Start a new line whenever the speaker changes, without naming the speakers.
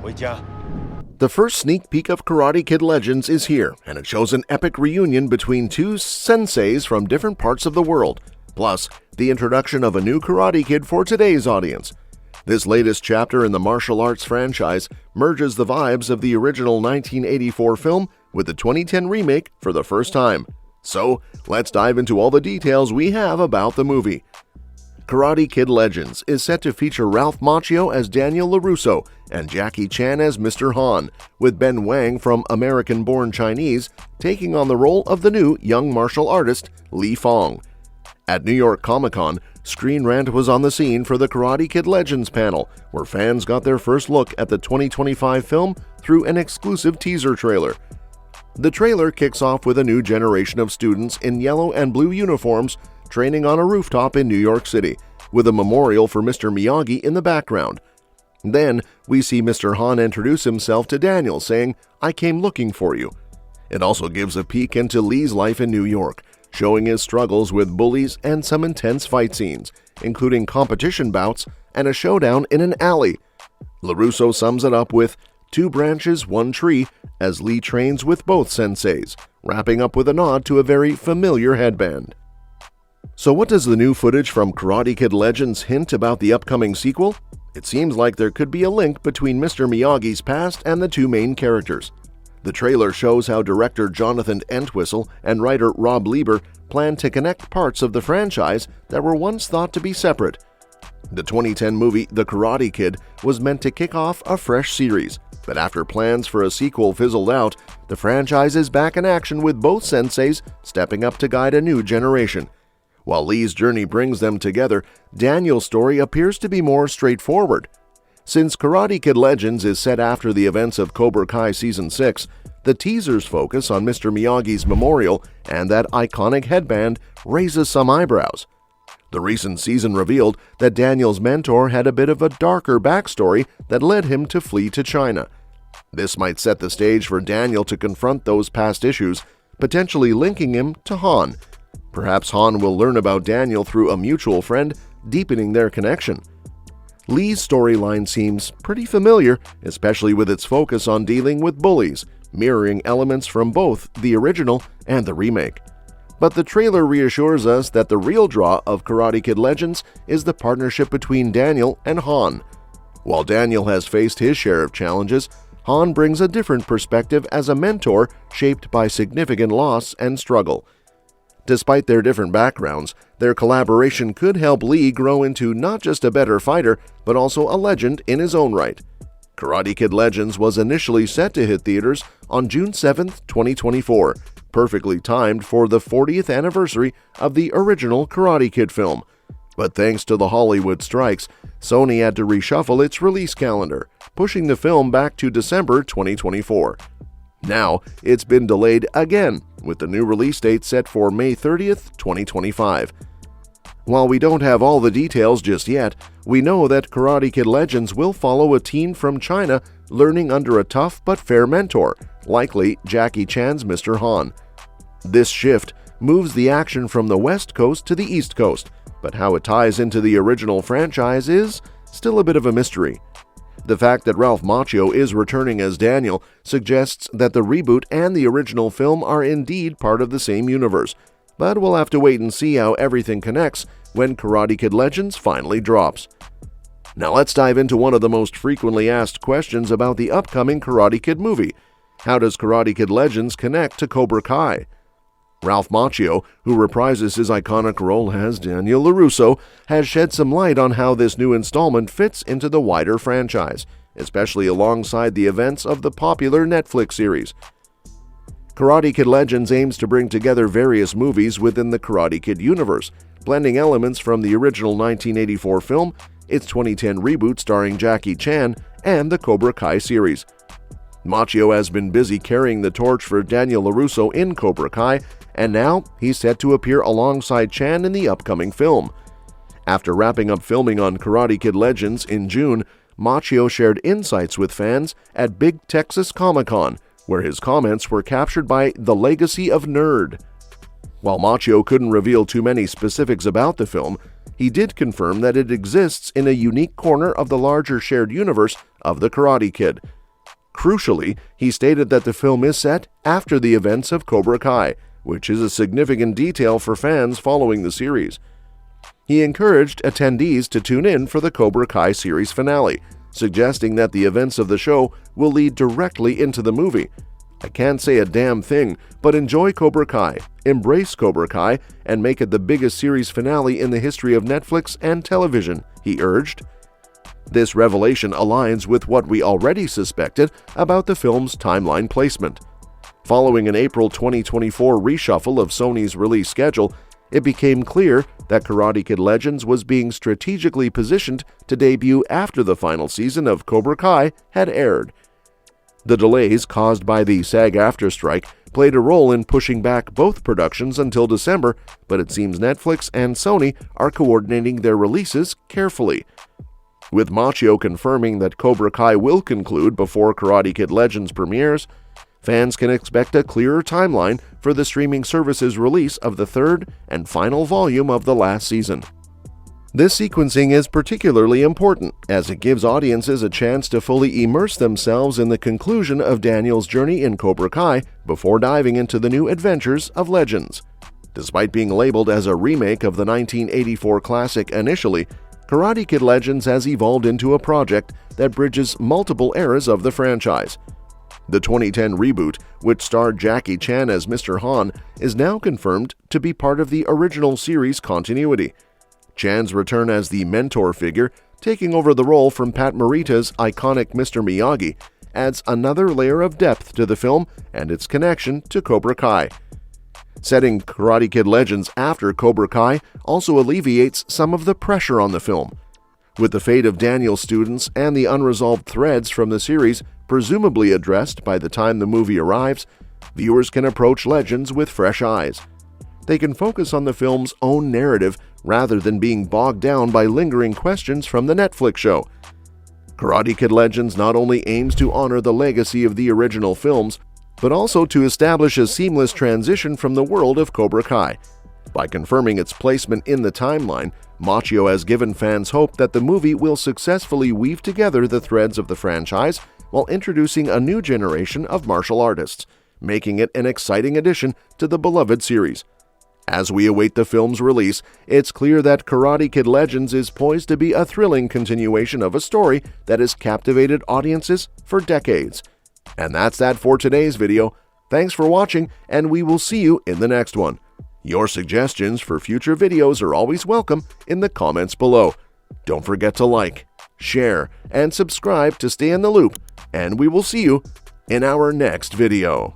回家。
The first sneak peek of Karate Kid Legends is here, and it shows an epic reunion between two senseis from different parts of the world, plus the introduction of a new Karate Kid for today's audience. This latest chapter in the martial arts franchise merges the vibes of the original 1984 film with the 2010 remake for the first time. So, let's dive into all the details we have about the movie. Karate Kid Legends is set to feature Ralph Macchio as Daniel LaRusso and Jackie Chan as Mr. Han, with Ben Wang from American-born Chinese taking on the role of the new young martial artist Li Fong. At New York Comic-Con, Screen Rant was on the scene for the Karate Kid Legends panel, where fans got their first look at the 2025 film through an exclusive teaser trailer. The trailer kicks off with a new generation of students in yellow and blue uniforms training on a rooftop in New York City, with a memorial for Mr. Miyagi in the background. Then, we see Mr. Han introduce himself to Daniel, saying, "I came looking for you." It also gives a peek into Lee's life in New York, showing his struggles with bullies and some intense fight scenes, including competition bouts and a showdown in an alley. LaRusso sums it up with, "Two branches, one tree," as Lee trains with both senseis, wrapping up with a nod to a very familiar headband. So what does the new footage from Karate Kid Legends hint about the upcoming sequel? It seems like there could be a link between Mr. Miyagi's past and the two main characters. The trailer shows how director Jonathan Entwistle and writer Rob Lieber plan to connect parts of the franchise that were once thought to be separate. The 2010 movie The Karate Kid was meant to kick off a fresh series, but after plans for a sequel fizzled out, the franchise is back in action with both senseis stepping up to guide a new generation. While Lee's journey brings them together, Daniel's story appears to be more straightforward. Since Karate Kid Legends is set after the events of Cobra Kai Season 6, the teasers focus on Mr. Miyagi's memorial, and that iconic headband raises some eyebrows. The recent season revealed that Daniel's mentor had a bit of a darker backstory that led him to flee to China. This might set the stage for Daniel to confront those past issues, potentially linking him to Han. Perhaps Han will learn about Daniel through a mutual friend, deepening their connection. Lee's storyline seems pretty familiar, especially with its focus on dealing with bullies, mirroring elements from both the original and the remake. But the trailer reassures us that the real draw of Karate Kid Legends is the partnership between Daniel and Han. While Daniel has faced his share of challenges, Han brings a different perspective as a mentor shaped by significant loss and struggle. Despite their different backgrounds, their collaboration could help Lee grow into not just a better fighter, but also a legend in his own right. Karate Kid Legends was initially set to hit theaters on June 7, 2024, perfectly timed for the 40th anniversary of the original Karate Kid film. But thanks to the Hollywood strikes, Sony had to reshuffle its release calendar, pushing the film back to December 2024. Now, it's been delayed again, with the new release date set for May 30th, 2025. While we don't have all the details just yet, we know that Karate Kid Legends will follow a teen from China learning under a tough but fair mentor, likely Jackie Chan's Mr. Han. This shift moves the action from the West Coast to the East Coast, but how it ties into the original franchise is still a bit of a mystery. The fact that Ralph Macchio is returning as Daniel suggests that the reboot and the original film are indeed part of the same universe, but we'll have to wait and see how everything connects when Karate Kid Legends finally drops. Now let's dive into one of the most frequently asked questions about the upcoming Karate Kid movie. How does Karate Kid Legends connect to Cobra Kai? Ralph Macchio, who reprises his iconic role as Daniel LaRusso, has shed some light on how this new installment fits into the wider franchise, especially alongside the events of the popular Netflix series. Karate Kid Legends aims to bring together various movies within the Karate Kid universe, blending elements from the original 1984 film, its 2010 reboot starring Jackie Chan, and the Cobra Kai series. Macchio has been busy carrying the torch for Daniel LaRusso in Cobra Kai, and now he's set to appear alongside Chan in the upcoming film. After wrapping up filming on Karate Kid Legends in June, Macchio shared insights with fans at Big Texas Comic-Con, where his comments were captured by The Legacy of Nerd. While Macchio couldn't reveal too many specifics about the film, he did confirm that it exists in a unique corner of the larger shared universe of the Karate Kid, Crucially, he stated that the film is set after the events of Cobra Kai, which is a significant detail for fans following the series. He encouraged attendees to tune in for the Cobra Kai series finale, suggesting that the events of the show will lead directly into the movie. "I can't say a damn thing, but enjoy Cobra Kai, embrace Cobra Kai, and make it the biggest series finale in the history of Netflix and television," he urged. This revelation aligns with what we already suspected about the film's timeline placement. Following an April 2024 reshuffle of Sony's release schedule, it became clear that Karate Kid Legends was being strategically positioned to debut after the final season of Cobra Kai had aired. The delays caused by the SAG-AFTRA strike played a role in pushing back both productions until December, but it seems Netflix and Sony are coordinating their releases carefully. With Macchio confirming that Cobra Kai will conclude before Karate Kid Legends premieres, fans can expect a clearer timeline for the streaming service's release of the third and final volume of the last season. This sequencing is particularly important, as it gives audiences a chance to fully immerse themselves in the conclusion of Daniel's journey in Cobra Kai before diving into the new adventures of Legends. Despite being labeled as a remake of the 1984 classic initially, Karate Kid Legends has evolved into a project that bridges multiple eras of the franchise. The 2010 reboot, which starred Jackie Chan as Mr. Han, is now confirmed to be part of the original series continuity. Chan's return as the mentor figure, taking over the role from Pat Morita's iconic Mr. Miyagi, adds another layer of depth to the film and its connection to Cobra Kai. Setting Karate Kid Legends after Cobra Kai also alleviates some of the pressure on the film. With the fate of Daniel's students and the unresolved threads from the series presumably addressed by the time the movie arrives, viewers can approach Legends with fresh eyes. They can focus on the film's own narrative rather than being bogged down by lingering questions from the Netflix show. Karate Kid Legends not only aims to honor the legacy of the original films, but also to establish a seamless transition from the world of Cobra Kai. By confirming its placement in the timeline, Macchio has given fans hope that the movie will successfully weave together the threads of the franchise while introducing a new generation of martial artists, making it an exciting addition to the beloved series. As we await the film's release, it's clear that Karate Kid Legends is poised to be a thrilling continuation of a story that has captivated audiences for decades. And that's that for today's video. Thanks for watching, and we will see you in the next one. Your suggestions for future videos are always welcome in the comments below. Don't forget to like, share, and subscribe to stay in the loop, and we will see you in our next video.